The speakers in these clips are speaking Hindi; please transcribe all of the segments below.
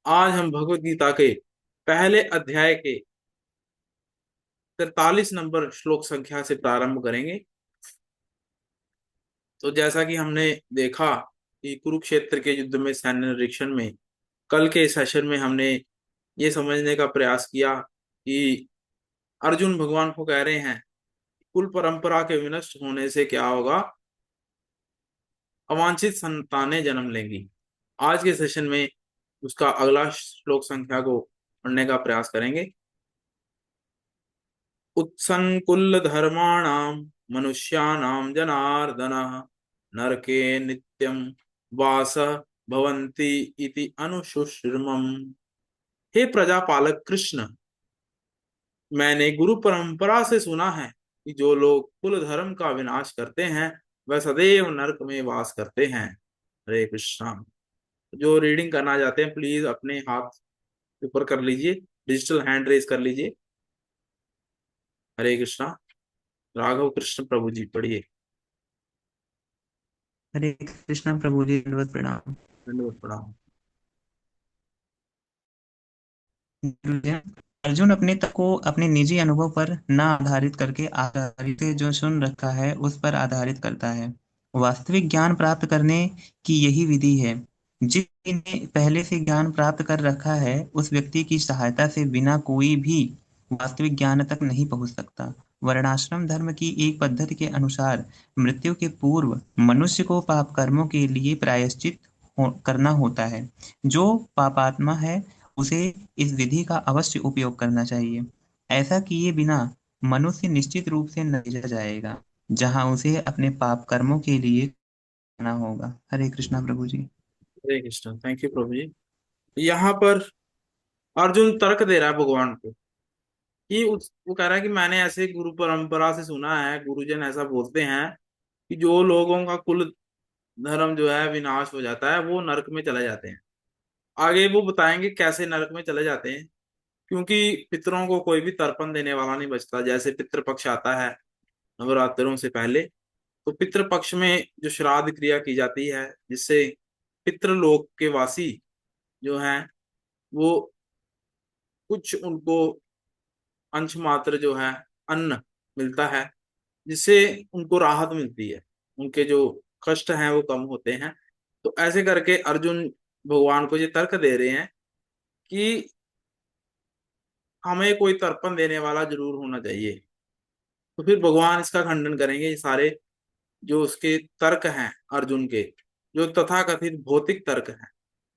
आज हम भगवत गीता के पहले अध्याय के 43 नंबर श्लोक संख्या से प्रारंभ करेंगे। तो जैसा कि हमने देखा कि कुरुक्षेत्र के युद्ध में सैन्य निरीक्षण में कल के सेशन में हमने ये समझने का प्रयास किया कि अर्जुन भगवान को कह रहे हैं कुल परंपरा के विनष्ट होने से क्या होगा, अवांछित संतानें जन्म लेंगी। आज के सेशन में उसका अगला श्लोक संख्या को पढ़ने का प्रयास करेंगे। उत्संकुल धर्माणाम मनुष्याणाम जनार्दन नरके नित्यम वास भवन्ति इति अनुशुश्रुमम्। हे प्रजापालक कृष्ण, मैंने गुरु परंपरा से सुना है कि जो लोग कुल धर्म का विनाश करते हैं वह सदैव नरक में वास करते हैं। हरे कृष्णा। जो रीडिंग करना चाहते हैं प्लीज अपने हाथ ऊपर कर लीजिए, डिजिटल हैंड रेज कर लीजिए। हरे कृष्णा। राघव कृष्ण प्रभु जी पढ़िए। हरे कृष्णा प्रभु जी, दंडवत प्रणाम। दंडवत प्रणाम। अर्जुन अपने तप को अपने निजी अनुभव पर न आधारित करके आधारित जो सुन रखा है उस पर आधारित करता है। वास्तविक ज्ञान प्राप्त करने की यही विधि है। जिसने पहले से ज्ञान प्राप्त कर रखा है उस व्यक्ति की सहायता से बिना कोई भी वास्तविक ज्ञान तक नहीं पहुंच सकता। वर्णाश्रम धर्म की एक पद्धति के अनुसार मृत्यु के पूर्व मनुष्य को पाप कर्मों के लिए प्रायश्चित करना होता है। जो पापात्मा है उसे इस विधि का अवश्य उपयोग करना चाहिए। ऐसा किए बिना मनुष्य निश्चित रूप से नरक जाएगा, जहां उसे अपने पाप कर्मों के लिए करना होगा। हरे कृष्णा प्रभु जी। हरे कृष्ण। थैंक यू प्रभु जी। यहाँ पर अर्जुन तर्क दे रहा है भगवान को कि वो कह रहा है कि मैंने ऐसे गुरु परंपरा से सुना है, गुरुजन ऐसा बोलते हैं कि जो लोगों का कुल धर्म जो है विनाश हो जाता है वो नरक में चले जाते हैं। आगे वो बताएंगे कैसे नरक में चले जाते हैं। क्योंकि पितरों को कोई भी तर्पण देने वाला नहीं बचता। जैसे पितृपक्ष आता है नवरात्रों से पहले, तो पितृपक्ष में जो श्राद्ध क्रिया की जाती है जिससे पितृलोक के वासी जो हैं वो कुछ उनको अंश मात्र जो है अन्न मिलता है, जिससे उनको राहत मिलती है, उनके जो कष्ट हैं वो कम होते हैं। तो ऐसे करके अर्जुन भगवान को ये तर्क दे रहे हैं कि हमें कोई तर्पण देने वाला जरूर होना चाहिए। तो फिर भगवान इसका खंडन करेंगे। ये सारे जो उसके तर्क हैं अर्जुन के, जो तथाकथित भौतिक तर्क हैं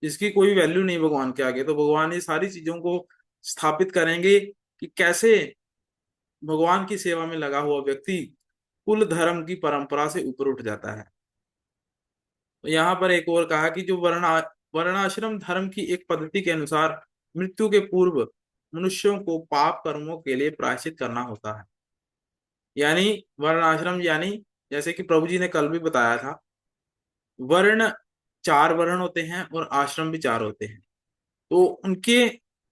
जिसकी कोई वैल्यू नहीं भगवान के आगे, तो भगवान ये सारी चीजों को स्थापित करेंगे कि कैसे भगवान की सेवा में लगा हुआ व्यक्ति कुल धर्म की परंपरा से ऊपर उठ जाता है। तो यहाँ पर एक और कहा कि जो वर्णाश्रम धर्म की एक पद्धति के अनुसार मृत्यु के पूर्व मनुष्यों को पाप कर्मों के लिए प्रायश्चित करना होता है। यानी वर्णाश्रम यानी जैसे कि प्रभु जी ने कल भी बताया था, वर्ण चार वर्ण होते हैं और आश्रम भी चार होते हैं। तो उनके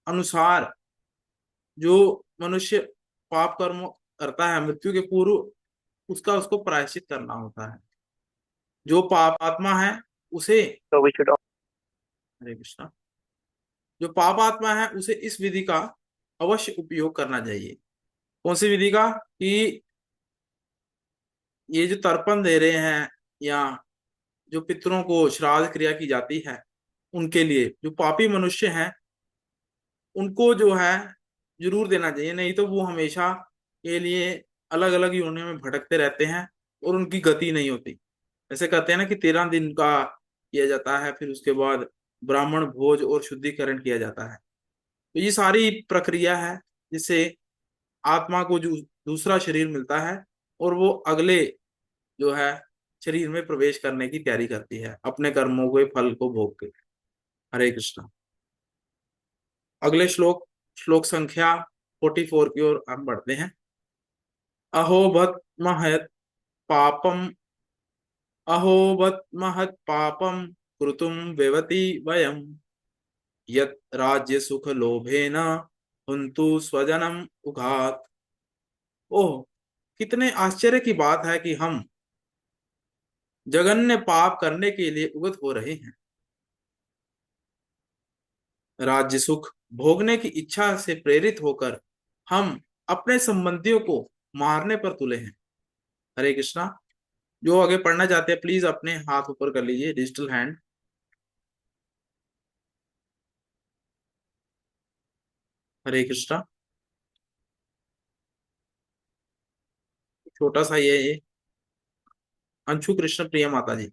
अनुसार जो मनुष्य पाप कर्म करता है मृत्यु के पूर्व उसका उसको प्रायश्चित करना होता है। जो पापात्मा है उसे, So we should हरे कृष्णा, जो पापात्मा है उसे इस विधि का अवश्य उपयोग करना चाहिए। कौन सी विधि का? कि ये जो तर्पण दे रहे हैं या जो पितरों को श्राद्ध क्रिया की जाती है उनके लिए जो पापी मनुष्य हैं उनको जो है जरूर देना चाहिए, नहीं तो वो हमेशा के लिए अलग अलग योनियों में भटकते रहते हैं और उनकी गति नहीं होती। ऐसे कहते हैं ना कि 13 दिन का किया जाता है, फिर उसके बाद ब्राह्मण भोज और शुद्धिकरण किया जाता है। तो ये सारी प्रक्रिया है जिससे आत्मा को जो दूसरा शरीर मिलता है और वो अगले जो है शरीर में प्रवेश करने की तैयारी करती है अपने कर्मों के फल को भोग के। हरे कृष्णा। अगले श्लोक, श्लोक संख्या 44 की ओर हम बढ़ते हैं। अहोबत महत् पापम, अहोबत महत् पापम कृतुम वेवति वयम यत् राज्य सुख लोभेन हुंतु स्वजनम उघात। ओह, कितने आश्चर्य की बात है कि हम जघन्य पाप करने के लिए उगत हो रहे हैं। राज्य सुख भोगने की इच्छा से प्रेरित होकर हम अपने संबंधियों को मारने पर तुले हैं। हरे कृष्णा। जो आगे पढ़ना चाहते हैं प्लीज अपने हाथ ऊपर कर लीजिए, डिजिटल हैंड। हरे कृष्णा। छोटा सा ये अंशु कृष्ण प्रिय माता जी।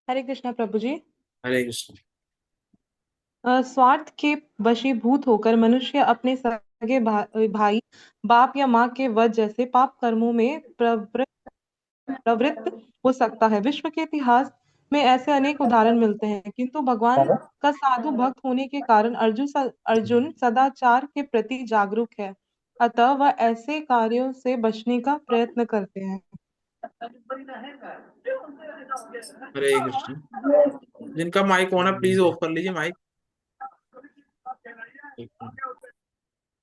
हरे कृष्णा प्रभु जी। हरे कृष्ण। स्वार्थ के वशीभूत होकर मनुष्य अपने सगे भाई, बाप या माँ के वध जैसे पाप कर्मों में प्रवृत्त हो सकता है। विश्व के इतिहास में ऐसे अनेक उदाहरण मिलते हैं, किंतु भगवान का साधु भक्त होने के कारण अर्जुन सदाचार के प्रति जागरूक है, अतः वह ऐसे कार्यों से बचने का प्रयत्न करते हैं। हरे कृष्ण। जिनका माइक ऑन है प्लीज ऑफ कर लीजिए माइक।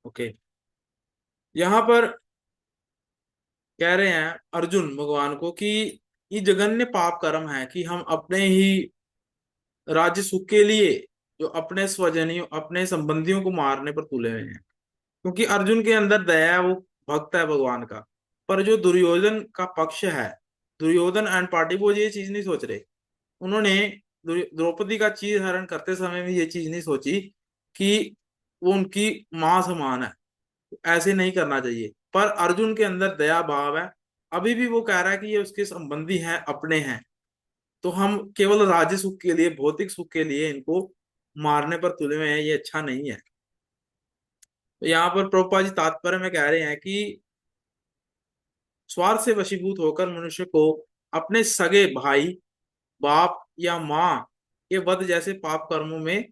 ओके। यहाँ पर कह रहे हैं अर्जुन भगवान को कि ये जघन्य पाप कर्म है कि हम अपने ही राज्य सुख के लिए जो अपने स्वजनियों अपने संबंधियों को मारने पर तुले हुए हैं। क्योंकि अर्जुन के अंदर दया है, वो भक्त है भगवान का। पर जो दुर्योधन का पक्ष है, दुर्योधन एंड पार्टी, वो ये चीज नहीं सोच रहे। उन्होंने द्रौपदी का चीर हरण करते समय भी ये चीज नहीं सोची कि वो उनकी मां समान है, ऐसे नहीं करना चाहिए। पर अर्जुन के अंदर दया भाव है। अभी भी वो कह रहा है कि ये उसके संबंधी हैं, अपने हैं, तो हम केवल राज्य सुख के लिए, भौतिक सुख के लिए इनको मारने पर तुले हुए हैं, ये अच्छा नहीं है। तो यहाँ पर प्रभुपाद जी तात्पर्य में कह रहे हैं कि स्वार्थ से वशीभूत होकर मनुष्य को अपने सगे भाई, बाप या माँ के वध जैसे पाप कर्मों में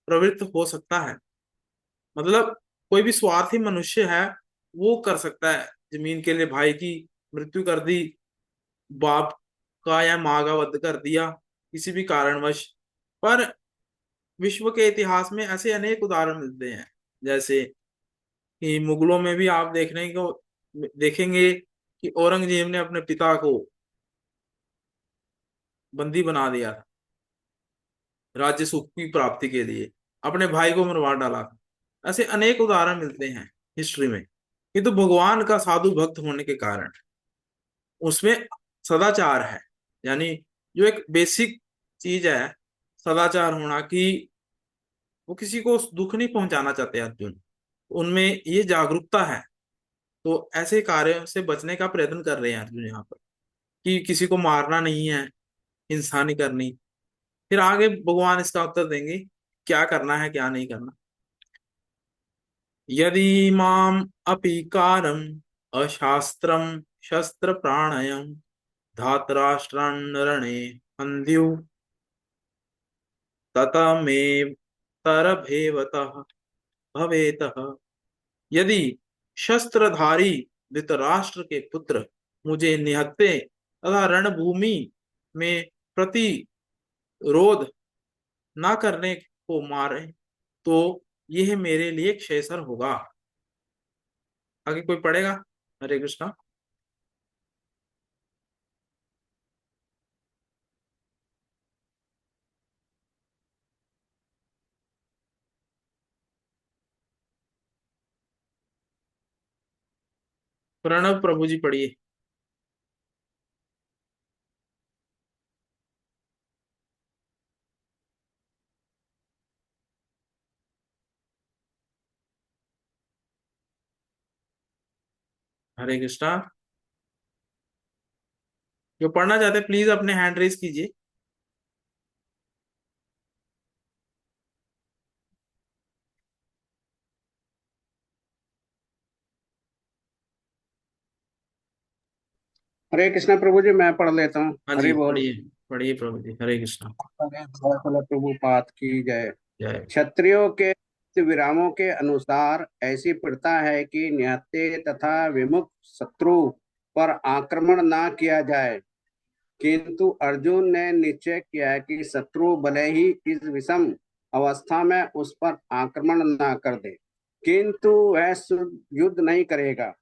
प्रवृत्त हो सकता है। मतलब कोई भी स्वार्थी मनुष्य है वो कर सकता है, जमीन के लिए भाई की मृत्यु कर दी, बाप का या माँ का वध कर दिया किसी भी कारणवश। पर विश्व के इतिहास में ऐसे अनेक उदाहरण मिलते हैं। जैसे कि मुगलों में भी आप देखने को देखेंगे कि औरंगजेब ने अपने पिता को बंदी बना दिया था राज्य सुख की प्राप्ति के लिए, अपने भाई को मरवा डाला था। ऐसे अनेक उदाहरण मिलते हैं हिस्ट्री में। किंतु भगवान का साधु भक्त होने के कारण उसमें सदाचार है, यानी जो एक बेसिक चीज है सदाचार होना, कि वो किसी को दुख नहीं पहुंचाना चाहते अर्जुन, उनमें ये जागरूकता है। तो ऐसे कार्यों से बचने का प्रयत्न कर रहे हैं अर्जुन यहाँ पर, कि किसी को मारना नहीं है, हिंसा नहीं करनी। फिर आगे भगवान इसका उत्तर देंगे क्या करना है क्या नहीं करना। यदि माम अपीकारम अशास्त्रम शस्त्र प्राणयम धातराष्ट्रान्नरणे हन्त्युः ततमेव तरभेवतः भवेतः। यदि शस्त्रधारी धृतराष्ट्र के पुत्र मुझे निहत्ते तथा रणभूमि में प्रतिरोध न करने को मारे तो यह मेरे लिए क्षेसर होगा। आगे कोई पढ़ेगा? हरे कृष्णा। प्रणव प्रभु जी पढ़िए। हरे कृष्णा। जो पढ़ना चाहते हैं प्लीज अपने हैंड रेज कीजिए। हरे कृष्णा प्रभु जी, मैं पढ़ लेता हूँ। हाँ जी हरि बोल। पढ़िए। पढ़िए प्रभु जी। हरे कृष्णा। हरे भोले प्रभु पाद की जय। जय। क्षत्रियों के विरामों के अनुसार ऐसी प्रथा है कि निहत्थे तथा विमुख शत्रु पर आक्रमण ना किया जाए, किंतु अर्जुन ने निश्चय किया कि शत्रु भले ही इस विषम अवस्था में उस पर आक्रमण ना कर दे, किंतु वह युद्ध नहीं करेगा।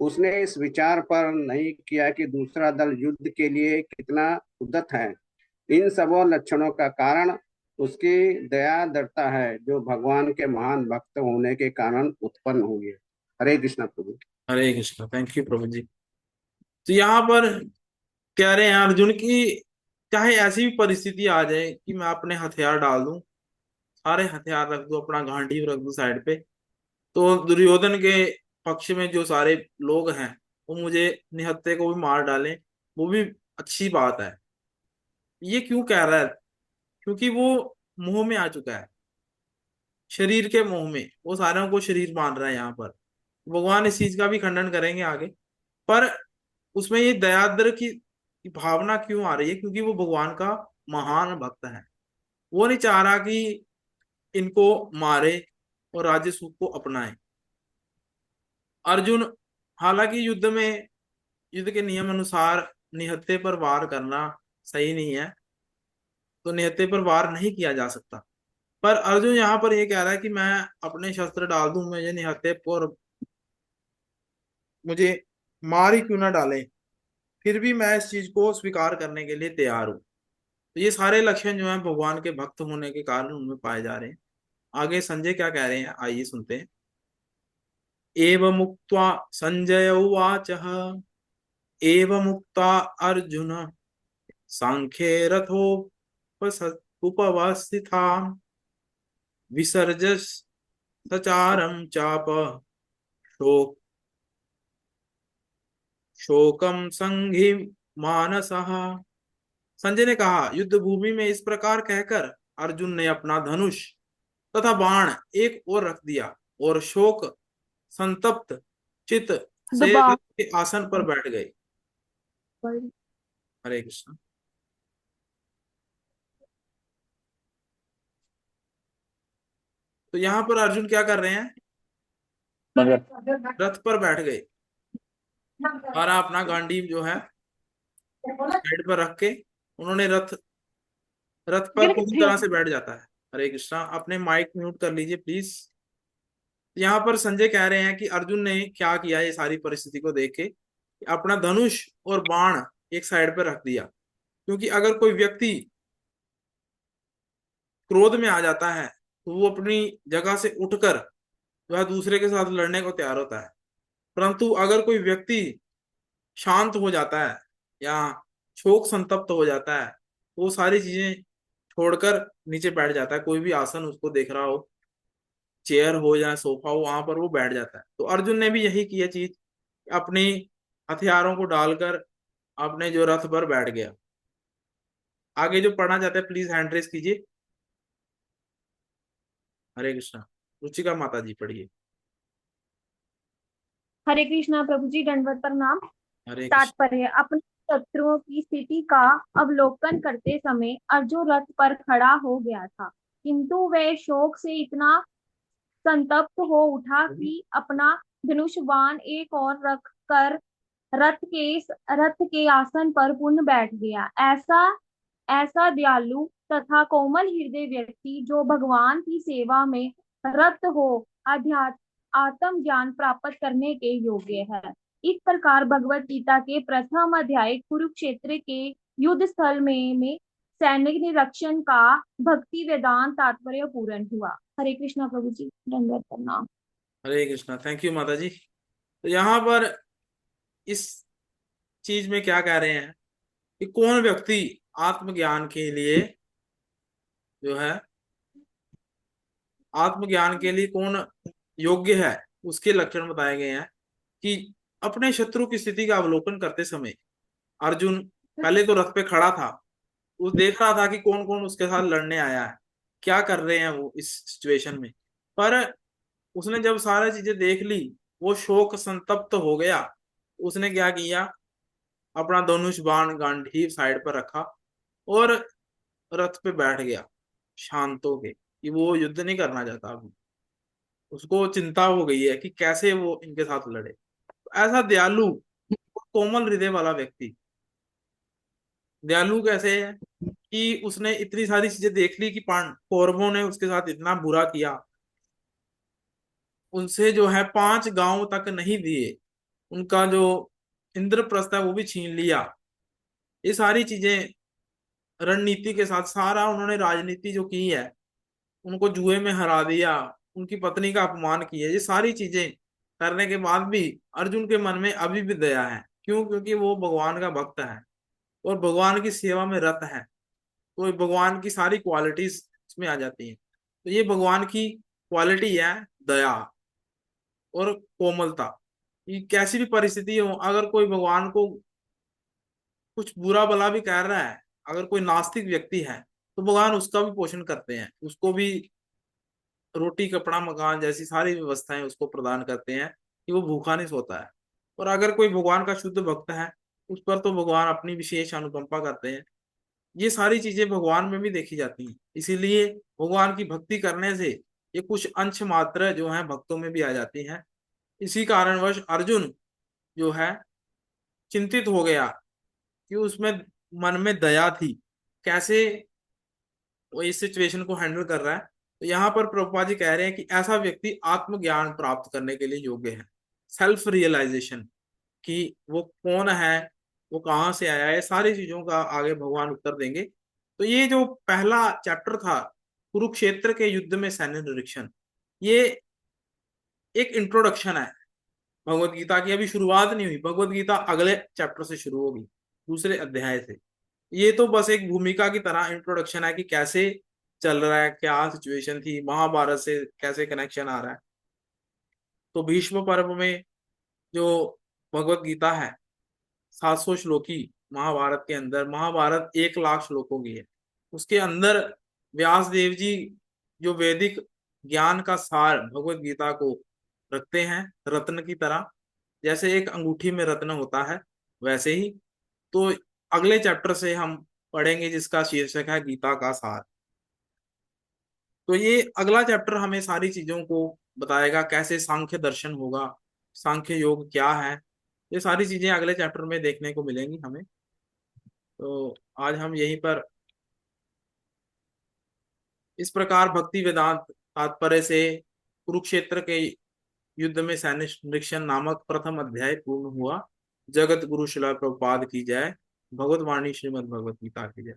उसने इस विचार पर नहीं किया कि दूसरा दल युद्ध के लिए कितना उद्यत है। इन सबों लक्षणों का कारण उसकी दया दृढ़ता है, जो भगवान के महान भक्त होने के कारण उत्पन्न हुई है। हरे कृष्ण प्रभु। हरे कृष्ण। थैंक यू प्रभु जी। तो यहाँ पर कह रहे हैं अर्जुन की चाहे ऐसी भी परिस्थिति आ जाए कि मैं अपने हथियार डाल दूं, सारे हथियार रख दूं, अपना गांडीव रख दूं साइड पे, तो दुर्योधन के पक्ष में जो सारे लोग हैं वो मुझे निहत्थे को भी मार डालें, वो भी अच्छी बात है। ये क्यों कह रहा है? क्योंकि वो मोह में आ चुका है, शरीर के मोह में, वो सारों को शरीर मान रहा है यहाँ पर। भगवान इस चीज का भी खंडन करेंगे आगे। पर उसमें ये दयाद्र की भावना क्यों आ रही है? क्योंकि वो भगवान का महान भक्त है। वो नहीं चाह रहा कि इनको मारे और राज्य सुख को अपनाए। अर्जुन हालांकि युद्ध के नियम अनुसार निहत्थे पर वार करना सही नहीं है, तो निहत्थे पर वार नहीं किया जा सकता। पर अर्जुन यहाँ पर ये कह रहा है कि मैं अपने शस्त्र डाल दूं, मुझे निहत्थे पर मुझे मार ही क्यों ना डालें, फिर भी मैं इस चीज को स्वीकार करने के लिए तैयार हूँ। तो ये सारे लक्षण जो हैं भगवान के भक्त होने के कारण उनमें पाए जा रहे हैं। आगे संजय क्या कह रहे हैं, आइए सुनते हैं। एवं मुक्त्वा संजय उवाच, एवं मुक्ता अर्जुन सांख्ये उपवस्थिता विसर्जस सचारम चाप शोक शोकम संघि मानसः। संजय ने कहा, युद्ध भूमि में इस प्रकार कहकर अर्जुन ने अपना धनुष तथा बाण एक ओर रख दिया और शोक संतप्त चित्त से दबा रथ के आसन पर बैठ गए। हरे कृष्ण। तो यहाँ पर अर्जुन क्या कर रहे हैं? रथ पर बैठ गए, सारा अपना गांडीव जो है साइड पर रख के उन्होंने रथ रथ पर पूरी तरह से बैठ जाता है। हरे कृष्णा। अपने माइक म्यूट कर लीजिए प्लीज। यहाँ पर संजय कह रहे हैं कि अर्जुन ने क्या किया, ये सारी परिस्थिति को देख के अपना धनुष और बाण एक साइड पर रख दिया। क्योंकि अगर कोई व्यक्ति क्रोध में आ जाता है तो वो अपनी जगह से उठकर वह दूसरे के साथ लड़ने को तैयार होता है। परंतु अगर कोई व्यक्ति शांत हो जाता है या शोक संतप्त हो जाता है, वो सारी चीजें छोड़कर नीचे बैठ जाता है। कोई भी आसन उसको देख रहा हो, चेयर हो या सोफा हो, वहां पर वो बैठ जाता है। तो अर्जुन ने भी यही किया चीज, अपनी हथियारों को डालकर अपने जो रथ पर बैठ गया। आगे जो पढ़ना चाहते हैं प्लीज हैंड रेस कीजिए। हरे कृष्णा। रुचिका माता जी पढ़िए। हरे कृष्णा प्रभु जी, दंडवत प्रणाम। हरे कृष्ण। तात्पर्य, अपने शत्रुओं की स्थिति का अवलोकन करते समय अर्जुन रथ पर खड़ा हो गया था, किंतु वह शोक से इतना संतप्त हो उठा कि अपना धनुष बाण एक और रख कर रथ के आसन पर पुनः बैठ गया। ऐसा ऐसा दयालु तथा कोमल हृदय व्यक्ति जो भगवान की सेवा में रत हो अध्यात्म आत्म ज्ञान प्राप्त करने के योग्य है। इस प्रकार भगवत गीता के प्रथम अध्याय कुरुक्षेत्र के युद्ध स्थल में सैनिक निरीक्षण का भक्ति वेदांत तात्पर्य पूर्ण हुआ। हरे कृष्णा प्रभु जी, दंडवत प्रणाम। हरे कृष्णा। थैंक यू माता जी। तो यहाँ पर इस चीज में क्या कह रहे हैं कि कौन व्यक्ति आत्मज्ञान के लिए जो है, आत्मज्ञान के लिए कौन योग्य है, उसके लक्षण बताए गए हैं। कि अपने शत्रु की स्थिति का अवलोकन करते समय अर्जुन पहले तो रथ पे खड़ा था, वो देख रहा था कि कौन कौन उसके साथ लड़ने आया है, क्या कर रहे हैं वो इस सिचुएशन में। पर उसने जब सारी चीजें देख ली, वो शोक संतप्त हो गया। उसने क्या किया, अपना धनुष बाण गांडीव साइड पर रखा और रथ पे बैठ गया शांत होके, कि वो युद्ध नहीं करना चाहता। अभी उसको चिंता हो गई है कि कैसे वो इनके साथ लड़े। तो ऐसा दयालु और कोमल हृदय वाला व्यक्ति, दयालु कैसे है कि उसने इतनी सारी चीजें देख ली कि कौरवों ने उसके साथ इतना बुरा किया, उनसे जो है 5 गांव तक नहीं दिए, उनका जो इंद्रप्रस्थ है वो भी छीन लिया। ये सारी चीजें रणनीति के साथ, सारा उन्होंने राजनीति जो की है, उनको जुए में हरा दिया, उनकी पत्नी का अपमान किया, ये सारी चीजें करने के बाद भी अर्जुन के मन में अभी भी दया है। क्यों? क्योंकि वो भगवान का भक्त है और भगवान की सेवा में रत है। तो भगवान की सारी क्वालिटीज इसमें आ जाती हैं। तो ये भगवान की क्वालिटी है, दया और कोमलता। ये कैसी भी परिस्थिति हो, अगर कोई भगवान को कुछ बुरा भला भी कह रहा है, अगर कोई नास्तिक व्यक्ति है, तो भगवान उसका भी पोषण करते हैं, उसको भी रोटी कपड़ा मकान जैसी सारी व्यवस्थाएं उसको प्रदान करते हैं कि वो भूखा नहीं सोता है। और अगर कोई भगवान का शुद्ध भक्त है, उस पर तो भगवान अपनी विशेष अनुकंपा करते हैं। ये सारी चीजें भगवान में भी देखी जाती हैं। इसीलिए भगवान की भक्ति करने से ये कुछ अंश मात्र जो है भक्तों में भी आ जाती हैं। इसी कारणवश अर्जुन जो है चिंतित हो गया कि उसमें मन में दया थी, कैसे वो इस सिचुएशन को हैंडल कर रहा है। तो यहाँ पर प्रभुपाद जी कह रहे हैं कि ऐसा व्यक्ति आत्मज्ञान प्राप्त करने के लिए योग्य है, सेल्फ रियलाइजेशन, कि वो कौन है, वो कहाँ से आया है, सारी चीजों का आगे भगवान उत्तर देंगे। तो ये जो पहला चैप्टर था, कुरुक्षेत्र के युद्ध में सैन्य निरीक्षण, ये एक इंट्रोडक्शन है भगवत गीता की। अभी शुरुआत नहीं हुई, भगवत गीता अगले चैप्टर से शुरू होगी, दूसरे अध्याय से। ये तो बस एक भूमिका की तरह इंट्रोडक्शन है कि कैसे चल रहा है, क्या सिचुएशन थी, महाभारत से कैसे कनेक्शन आ रहा है। तो भीष्म पर्व में जो भगवत गीता है 700 श्लोकी, महाभारत के अंदर, महाभारत 1 लाख श्लोकों की है। उसके अंदर व्यास देव जी जो वैदिक ज्ञान का सार भगवत गीता को रखते हैं रत्न की तरह, जैसे एक अंगूठी में रत्न होता है वैसे ही। तो अगले चैप्टर से हम पढ़ेंगे जिसका शीर्षक है गीता का सार। तो ये अगला चैप्टर हमें सारी चीजों को बताएगा, कैसे सांख्य दर्शन होगा, सांख्य योग क्या है, ये सारी चीजें अगले चैप्टर में देखने को मिलेंगी हमें। तो आज हम यहीं पर इस प्रकार भक्ति वेदांत तात्पर्य से कुरुक्षेत्र के युद्ध में सैन्य निरीक्षण नामक प्रथम अध्याय पूर्ण हुआ। जगत गुरु शिला प्रभुपाद की जय। भगवत वाणी श्रीमद् भगवत गीता की जय।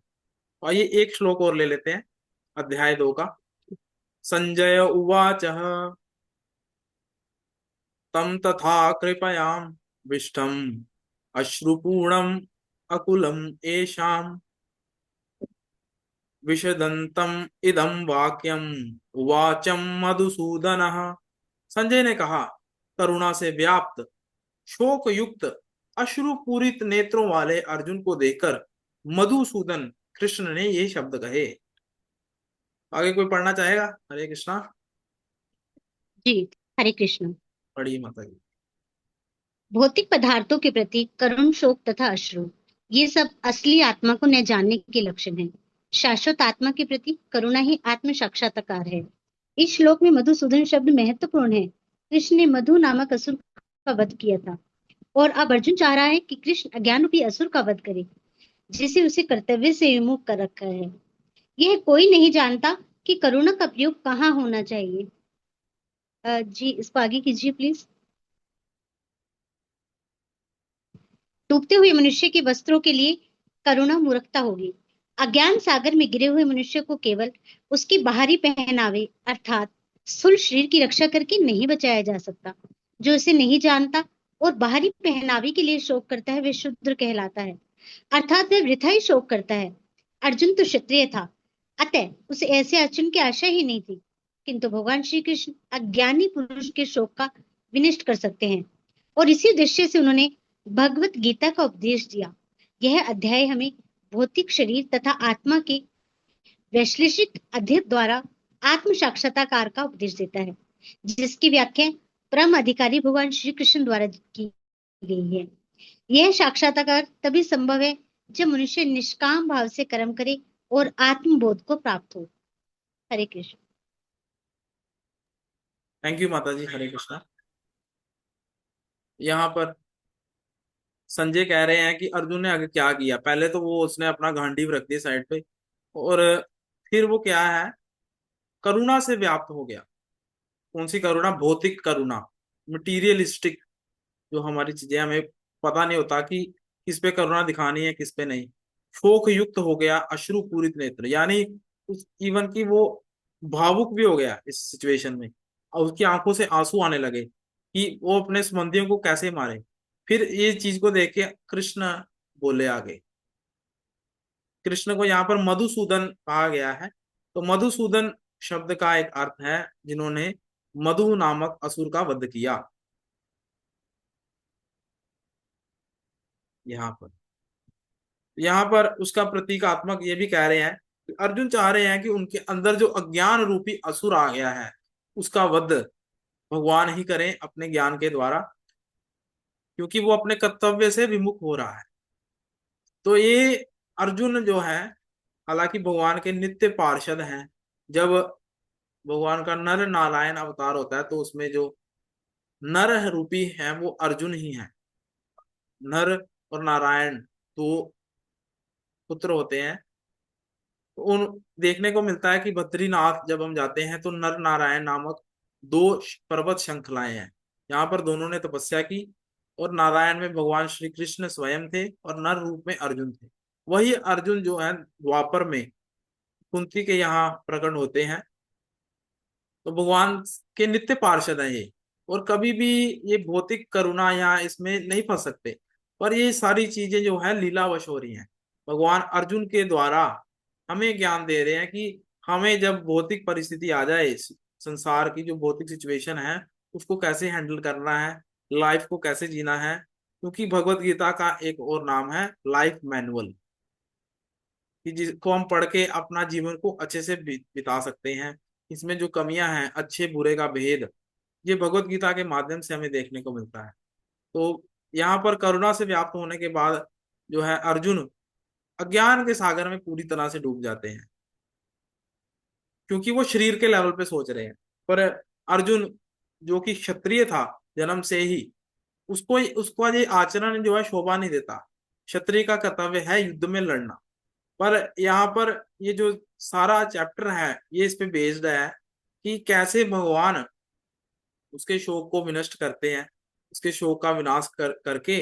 आइए एक श्लोक और ले लेते हैं अध्याय 2 का। संजय उवाच तम तथा कृपयाम विष्टम अश्रुपूर्णम अकुलम एषाम विशदंतम इदम वाक्यम उवाचम मधुसूदनः। संजय ने कहा, करुणा से व्याप्त शोक युक्त अश्रुपूरित नेत्रों वाले अर्जुन को देखकर मधुसूदन कृष्ण ने ये शब्द कहे। आगे कोई पढ़ना चाहेगा? हरे कृष्णा। जी, हरे कृष्ण। पढ़िए माता जी। भौतिक पदार्थों के प्रति करुण शोक तथा अश्रु, ये सब असली आत्मा को न जानने के लक्षण हैं। शाश्वत आत्मा के प्रति करुणा ही आत्म साक्षात्कार है। इस श्लोक में मधुसूदन शब्द महत्वपूर्ण है। कृष्ण ने मधु नामक असुर का वध किया था और अब अर्जुन चाह रहा है कि कृष्ण अज्ञान रूपी असुर का वध करे, जिसे उसे कर्तव्य से विमुख कर रखा है। यह कोई नहीं जानता कि करुणा का प्रयोग कहाँ होना चाहिए। जी, इसको आगे कीजिए प्लीज। डूबते हुए मनुष्य के वस्त्रों के लिए करुणा मूर्खता होगी। अज्ञान सागर में गिरे हुए मनुष्य को केवल उसकी बाहरी पहनावे अर्थात स्थूल शरीर की रक्षा करके नहीं बचाया जा सकता। जो इसे नहीं जानता और बाहरी पहनावे के लिए शोक करता है, वह शूद्र कहलाता है, अर्थात वह वृथा ही शोक करता है। अर्जुन तो क्षत्रिय था, अतः उसे ऐसे अर्जुन की आशा ही नहीं थी, किंतु भगवान श्री कृष्ण अज्ञानी पुरुष के शोक का विनष्ट कर सकते हैं और इसी उद्देश्य से उन्होंने भगवत गीता का उपदेश दिया। यह अध्याय हमें भौतिक शरीर तथा आत्मा के वैश्लेषिक अध्ययन द्वारा आत्म साक्षात्कार का उपदेश देता है, जिसकी व्याख्या परम अधिकारी भगवान श्री कृष्ण द्वारा की गई है। यह साक्षात्कार तभी संभव है जब मनुष्य निष्काम भाव से कर्म करे और आत्मबोध को प्राप्त हो। हरे कृष्ण। थैंक यू माता जी। हरे कृष्णा। यहाँ पर संजय कह रहे हैं कि अर्जुन ने आगे क्या किया। पहले तो वो उसने अपना गांडीव रख दिया साइड पे, और फिर वो क्या है, करुणा से व्याप्त हो गया। कौन सी करुणा? भौतिक करुणा, मटीरियलिस्टिक जो हमारी चीजें हमें पता नहीं होता कि किस पे करुणा दिखानी है किस पे नहीं। शोक युक्त हो गया अश्रु पूरित नेत्र, यानी उस इवन की वो भावुक भी हो गया इस सिचुएशन में, और उसकी आंखों से आंसू आने लगे कि वो अपने संबंधियों को कैसे मारे। फिर ये चीज को देख के कृष्ण बोले आगे। कृष्ण को यहाँ पर मधुसूदन कहा गया है। तो मधुसूदन शब्द का एक अर्थ है जिन्होंने मधु नामक असुर का वध किया। यहाँ पर उसका प्रतीकात्मक ये भी कह रहे हैं कि अर्जुन चाह रहे हैं कि उनके अंदर जो अज्ञान रूपी असुर आ गया है उसका वध भगवान ही करें अपने ज्ञान के द्वारा, क्योंकि वो अपने कर्तव्य से विमुख हो रहा है। तो ये अर्जुन जो है हालांकि भगवान के नित्य पार्षद हैं। जब भगवान का नर नारायण अवतार होता है तो उसमें जो नर रूपी है वो अर्जुन ही है। नर और नारायण दो पुत्र होते हैं। तो उन देखने को मिलता है कि बद्रीनाथ जब हम जाते हैं तो नर नारायण नामक दो पर्वत श्रृंखलाएं हैं। यहाँ पर दोनों ने तपस्या की और नारायण में भगवान श्री कृष्ण स्वयं थे और नर रूप में अर्जुन थे। वही अर्जुन जो है द्वापर में कुंती के यहाँ प्रकट होते हैं। तो भगवान के नित्य पार्षद हैं ये, और कभी भी ये भौतिक करुणा या इसमें नहीं फंस सकते। पर ये सारी चीजें जो है लीलावश हो रही हैं। भगवान अर्जुन के द्वारा हमें ज्ञान दे रहे हैं कि हमें जब भौतिक परिस्थिति आ जाए, संसार की जो भौतिक सिचुएशन है उसको कैसे हैंडल करना है, लाइफ को कैसे जीना है। क्योंकि भगवत गीता का एक और नाम है लाइफ मैनुअल, कि जिसको हम पढ़ के अपना जीवन को अच्छे से बिता सकते हैं। इसमें जो कमियां हैं, अच्छे बुरे का भेद, ये भगवत गीता के माध्यम से हमें देखने को मिलता है। तो यहाँ पर करुणा से व्याप्त होने के बाद जो है अर्जुन अज्ञान के सागर में पूरी तरह से डूब जाते हैं, क्योंकि वो शरीर के लेवल पे सोच रहे हैं। पर अर्जुन जो कि क्षत्रिय था जन्म से ही, उसको उसको ये आचरण जो है शोभा नहीं देता। क्षत्रिय का कर्तव्य है युद्ध में लड़ना। पर यहाँ पर ये जो सारा चैप्टर है ये इस पे बेस्ड है कि कैसे भगवान उसके शोक को विनष्ट करते हैं, उसके शोक का विनाश करके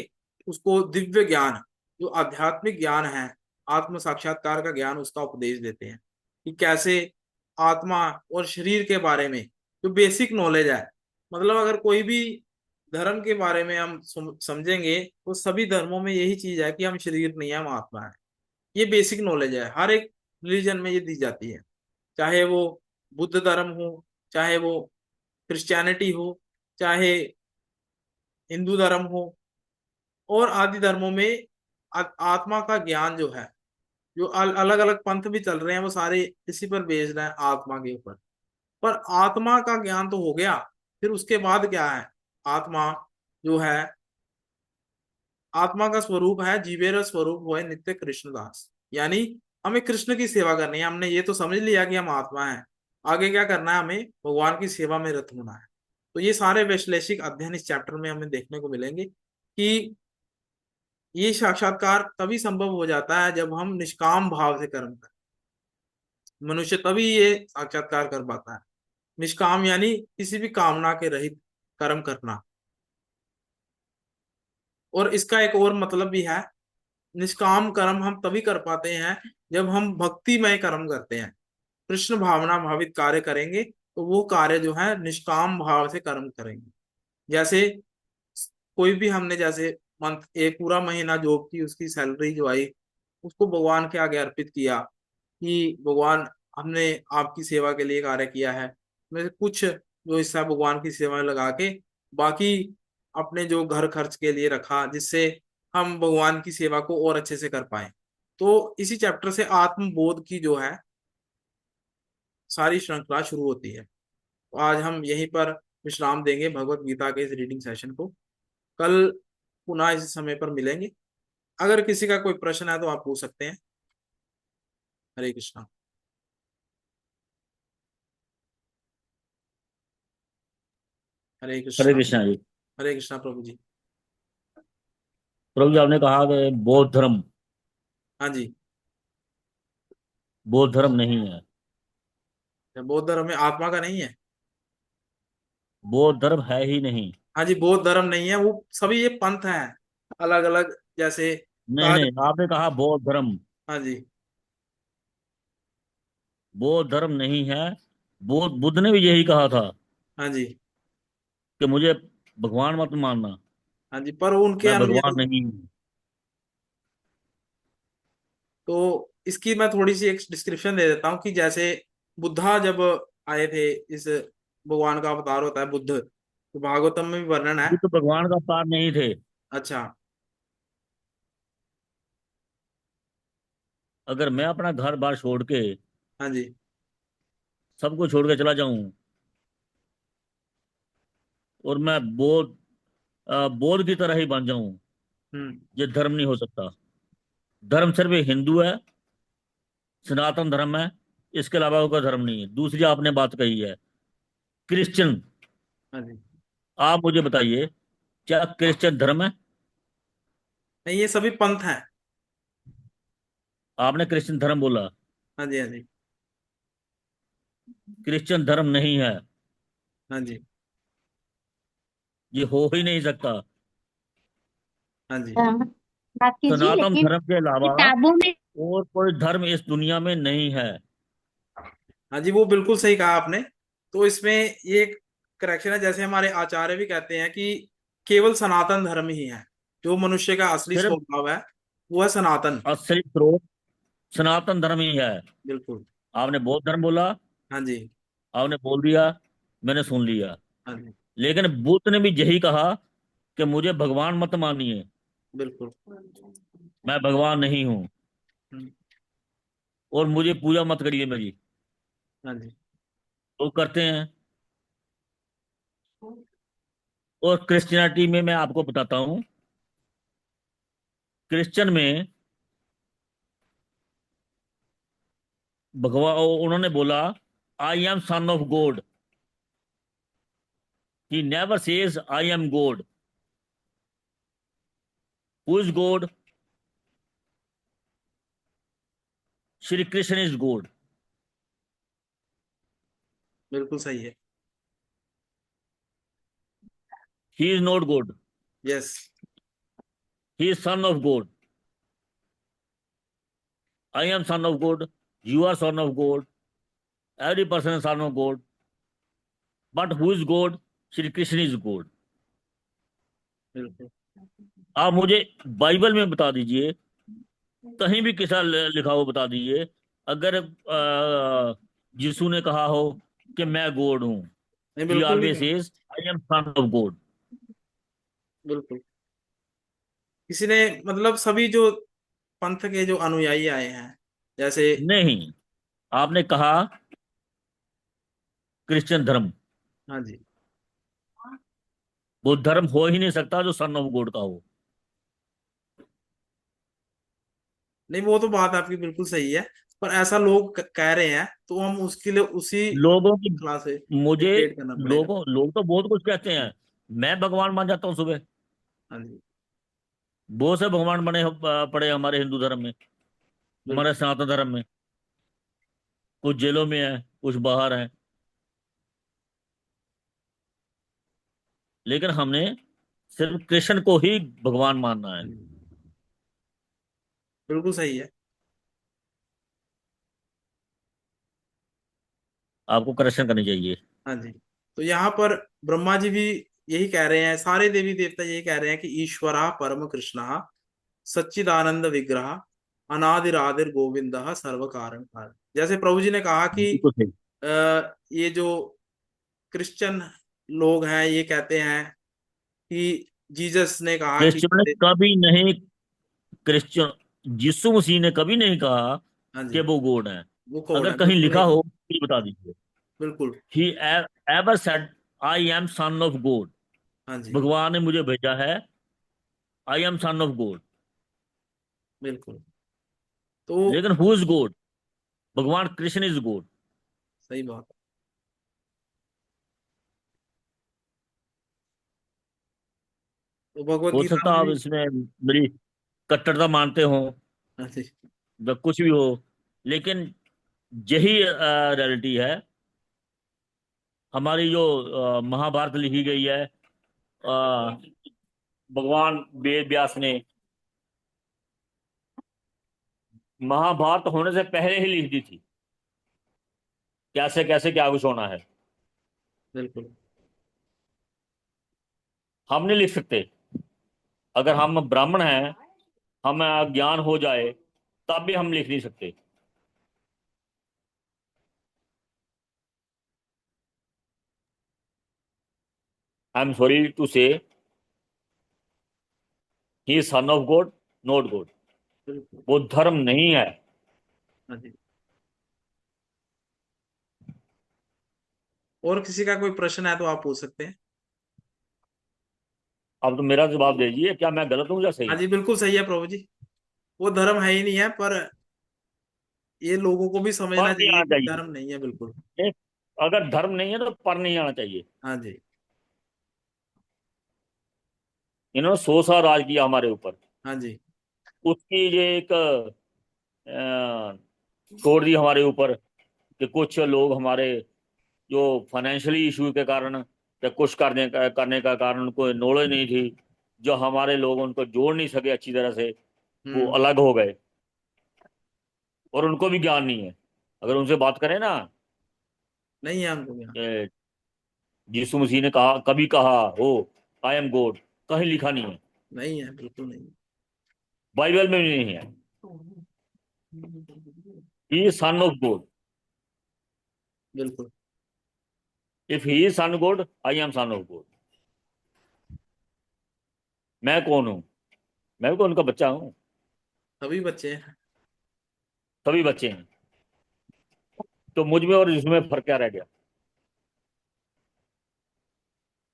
उसको दिव्य ज्ञान जो आध्यात्मिक ज्ञान है, आत्म साक्षात्कार का ज्ञान, उसका उपदेश देते हैं कि कैसे आत्मा और शरीर के बारे में जो बेसिक नॉलेज है। मतलब अगर कोई भी धर्म के बारे में हम समझेंगे तो सभी धर्मों में यही चीज है कि हम शरीर नहीं है, हम आत्मा है। ये बेसिक नॉलेज है, हर एक रिलीजन में ये दी जाती है। चाहे वो बुद्ध धर्म हो, चाहे वो क्रिश्चियनिटी हो, चाहे हिंदू धर्म हो, और आदि धर्मों में आत्मा का ज्ञान जो है, जो अलग अलग पंथ भी चल रहे हैं वो सारे इसी पर बेस्ड है, आत्मा के ऊपर। पर आत्मा का ज्ञान तो हो गया, फिर उसके बाद क्या है? आत्मा जो है, आत्मा का स्वरूप है जीवेर स्वरूप हो नित्य कृष्णदास, यानी हमें कृष्ण की सेवा करनी है। हमने ये तो समझ लिया कि हम आत्मा हैं, आगे क्या करना है? हमें भगवान की सेवा में रत होना है। तो ये सारे वैश्लेषिक अध्ययन इस चैप्टर में हमें देखने को मिलेंगे कि ये साक्षात्कार तभी संभव हो जाता है जब हम निष्काम भाव से कर्म करें। मनुष्य तभी ये साक्षात्कार कर पाता है। निष्काम यानी किसी भी कामना के रहित कर्म करना। और इसका एक और मतलब भी है, निष्काम कर्म हम तभी कर पाते हैं जब हम भक्तिमय कर्म करते हैं, कृष्ण भावना भावित कार्य करेंगे तो वो कार्य जो है निष्काम भाव से कर्म करेंगे। जैसे कोई भी हमने जैसे मंथ एक पूरा महीना जॉब की, उसकी सैलरी जो आई उसको भगवान के आगे अर्पित किया कि भगवान हमने आपकी सेवा के लिए कार्य किया है, मैं कुछ जो हिस्सा भगवान की सेवा में लगा के बाकी अपने जो घर खर्च के लिए रखा, जिससे हम भगवान की सेवा को और अच्छे से कर पाए। तो इसी चैप्टर से आत्मबोध की जो है सारी श्रृंखला शुरू होती है। तो आज हम यहीं पर विश्राम देंगे भगवत गीता के इस रीडिंग सेशन को। कल पुनः इस समय पर मिलेंगे। अगर किसी का कोई प्रश्न है तो आप पूछ सकते हैं। हरे कृष्णा। हरे हरे कृष्णा। कृष्णा जी। हरे कृष्णा प्रभु जी। प्रभु जी, आपने कहा कि बौद्ध धर्म हाँ जी, बौद्ध धर्म नहीं है। बौद्ध धर्म में आत्मा का नहीं है। बौद्ध धर्म है ही नहीं। हाँ जी, बौद्ध धर्म नहीं है वो, सभी ये पंथ हैं अलग अलग, जैसे नहीं कहा नहीं, आपने कहा बौद्ध धर्म। हाँ जी। बौद्ध धर्म नहीं है। बौद्ध बुद्ध ने भी यही कहा था हाँ जी। कि मुझे भगवान मत मानना, हाँ जी, पर उनके मैं भगवान अनुयायी, नहीं हूँ। तो इसकी मैं थोड़ी सी एक डिस्क्रिप्शन दे देता हूँ कि जैसे बुद्धा जब आए थे, इस भगवान का अवतार होता है बुद्ध, तो भागवतम में भी वर्णन है। बुद्ध भगवान का अवतार नहीं थे। अच्छा। अगर मैं अपना घर बार छोड़ के, हाँ जी। सबको छोड़ के चला जाऊं, और मैं बौद्ध की तरह ही बन जाऊं, हम्म। ये धर्म नहीं हो सकता। धर्म सिर्फ एक हिंदू है, सनातन धर्म है, इसके अलावा कोई धर्म नहीं है। दूसरी आपने बात कही है क्रिश्चियन। हाँ जी। आप मुझे बताइए, क्या क्रिश्चियन धर्म है? नहीं, ये सभी पंथ हैं। आपने क्रिश्चियन धर्म बोला। हाँ जी। हाँ जी। क्रिश्चियन धर्म नहीं है, हाँ जी। ये हो ही नहीं सकता। हाँ जी। बात कीजिए, सनातन लेकिन धर्म के अलावा किताबों में और कोई धर्म इस दुनिया में नहीं है। हाँ जी, वो बिल्कुल सही कहा आपने। तो इसमें ये करेक्शन है, जैसे हमारे आचार्य भी कहते हैं कि केवल सनातन धर्म ही है, जो मनुष्य का असली सिर्फ स्वभाव है वो है सनातन। असली स्रोत सनातन धर्म ही है। बिल्कुल। आपने बौद्ध धर्म बोला, हाँ जी। आपने बोल दिया, मैंने सुन लिया। हाँ जी। लेकिन बुद्ध ने भी यही कहा कि मुझे भगवान मत मानिए, बिल्कुल। मैं भगवान नहीं हूँ, हम्म। और मुझे पूजा मत करिए मेरी। हाँ जी। तो करते हैं। और क्रिश्चियनिटी में मैं आपको बताता हूँ, क्रिश्चियन में भगवान, उन्होंने बोला I am son of God. He never says I am God. Who is God? Shri Krishna is God. बिल्कुल सही है। He is not God. Yes. He is son of God. I am son of God, you are son of God, every person is son of God, but who is God? Shri Krishna is God. बिल्कुल। आप मुझे बाइबल में बता दीजिए, कहीं भी किसा लिखा हो बता दीजिए, अगर यीशु ने कहा हो कि मैं गॉड हूं। नहीं, ही बिल्कुल नहीं ऑलवेज कहा। Says I am son of God. बिल्कुल। किसी ने, मतलब सभी जो पंथ के जो अनुयायी आए हैं, जैसे नहीं, आपने कहा क्रिश्चियन धर्म। हाँ जी। वो धर्म हो ही नहीं सकता जो सन ऑफ गॉड का हो। नहीं, वो तो बात आपकी बिल्कुल सही है, पर ऐसा लोग कह रहे हैं तो हम उसके लिए उसी लोगों की क्लास से मुझे डिबेट करना पड़ेगा। लोग तो बहुत कुछ कहते हैं। मैं भगवान मान जाता हूँ सुबह। हाँ जी। बहुत से भगवान पड़े हमारे हिंदू धर्म में, हमारे बिल्कुल। सनातन धर्म में। कुछ जेलों में है, कुछ बाहर है। लेकिन हमने सिर्फ कृष्ण को ही भगवान मानना है। बिल्कुल सही है। आपको करेक्शन करनी चाहिए। हाँ जी। तो यहाँ पर ब्रह्मा जी भी यही कह रहे हैं, सारे देवी देवता यही कह रहे हैं कि ईश्वरा परम कृष्ण सच्चिदानंद विग्रह अनादिरादिर गोविंद सर्व कारण कारण। जैसे प्रभु जी ने कहा कि बिल्कुल सही। ये जो क्रिश्चियन लोग हैं ये कहते हैं कि जीसस ने कहा कि क्रिश्चियन ने कभी नहीं, क्रिश्चियन यीशु मसीह ने कभी नहीं कहा हाँ कि जी, वो गॉड है। वो कौन अगर है, कहीं बिल्कुल लिखा नहीं कहा। हो तो बता दीजिए। बिल्कुल। He ever said I am son of God. हाँ जी। भगवान ने मुझे भेजा है, I am son of God. बिल्कुल। तो लेकिन हु इज गॉड? भगवान कृष्ण इज गॉड। सही बात है। तो भगवत हो गीता सकता में आप भी इसमें मेरी कट्टरता मानते हो, हाँ जी। या कुछ भी हो, लेकिन यही रियलिटी है। हमारी जो महाभारत लिखी गई है, भगवान वेद व्यास ने महाभारत होने से पहले ही लिख दी थी, कैसे कैसे क्या कुछ होना है। बिल्कुल। हम नहीं लिख सकते। अगर हम ब्राह्मण हैं, हमें ज्ञान हो जाए, तब भी हम लिख नहीं सकते। आई एम सॉरी टू से, ही is son of God, not God. बिल्कुल। वो धर्म नहीं है। हाँ जी। और किसी का कोई प्रश्न है तो आप पूछ सकते हैं। अब तो मेरा जवाब दीजिए, क्या मैं गलत हूँ या सही हाँ हूँ? जी, बिल्कुल सही है प्रभु जी। वो धर्म है ही नहीं है, पर ये लोगों को भी समझना पर नहीं चाहिए आना कि चाहिए। धर्म नहीं है। बिल्कुल। एक, अगर धर्म नहीं है तो पर नहीं आना चाहिए। हाँ जी। इन्होंने 100 साल राज किया हमारे ऊपर। हाँ जी। उसकी ये एक छोड़ दी हमारे ऊपर कि कुछ लोग हमारे जो फाइनेंशियली इशू के कारण या कुछ करने का कारण उनको नॉलेज नहीं थी, जो हमारे लोग उनको जोड़ नहीं सके अच्छी तरह से, वो हम्म। अलग हो गए। और उनको भी ज्ञान नहीं है। अगर उनसे बात करें ना, नहीं है हमको यहाँ। ए, यीशु मसीह ने कहा, कभी कहा हो आई एम गॉड, कहीं लिखा नहीं है। नहीं है, बिल्कुल नहीं। बाइबल में भी नहीं है। He is son of God. बिल्कुल। If he is son God, I am son of God. मैं कौन हूं? मैं भी तो उनका बच्चा हूं। सभी बच्चे हैं। सभी बच्चे हैं। तो मुझ में और इसमें फर्क क्या रह गया?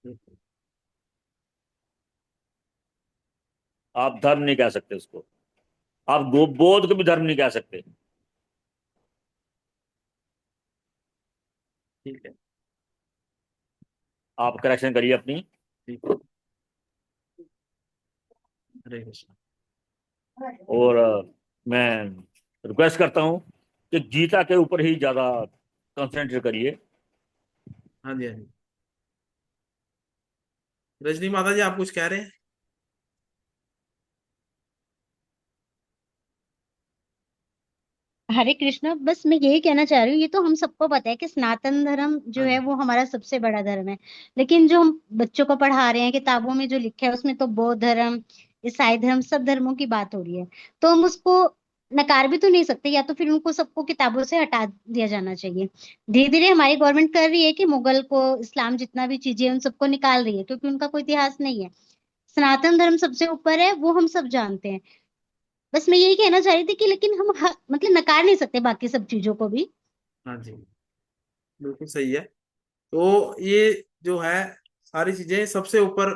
बिल्कुल। आप धर्म नहीं कह सकते उसको। आप बोध को भी धर्म नहीं कह सकते। ठीक है। आप करेक्शन करिए अपनी। ठीक है। हरे कृष्ण। और मैं रिक्वेस्ट करता हूं कि गीता के ऊपर ही ज्यादा कंसंट्रेट करिए। हाँ जी। हाँ जी। रजनी माता जी, आप कुछ कह रहे हैं? हरे कृष्णा, बस मैं यही कहना चाह रही हूँ, ये तो हम सबको पता है कि सनातन धर्म जो हाँ है जी। वो हमारा सबसे बड़ा धर्म है। लेकिन जो हम बच्चों को पढ़ा रहे हैं, किताबों में जो लिखा है उसमें तो बौद्ध धर्म, ईसाई धर्म, सब धर्मों की बात हो रही है। तो हम उसको नकार भी तो नहीं सकते, या तो फिर उनको सबको किताबों से हटा दिया जाना चाहिए। धीरे धीरे हमारी गवर्नमेंट कर रही है कि मुगल को, इस्लाम, जितना भी चीजें हैं, उन सबको निकाल रही है, क्योंकि उनका कोई इतिहास नहीं है। सनातन धर्म सबसे ऊपर है, वो हम सब जानते हैं। बस मैं यही कहना चाह रही थी कि लेकिन हम मतलब नकार नहीं सकते बाकी सब चीजों को भी। हाँ जी, बिल्कुल सही है। तो ये जो है, सारी चीजें सबसे ऊपर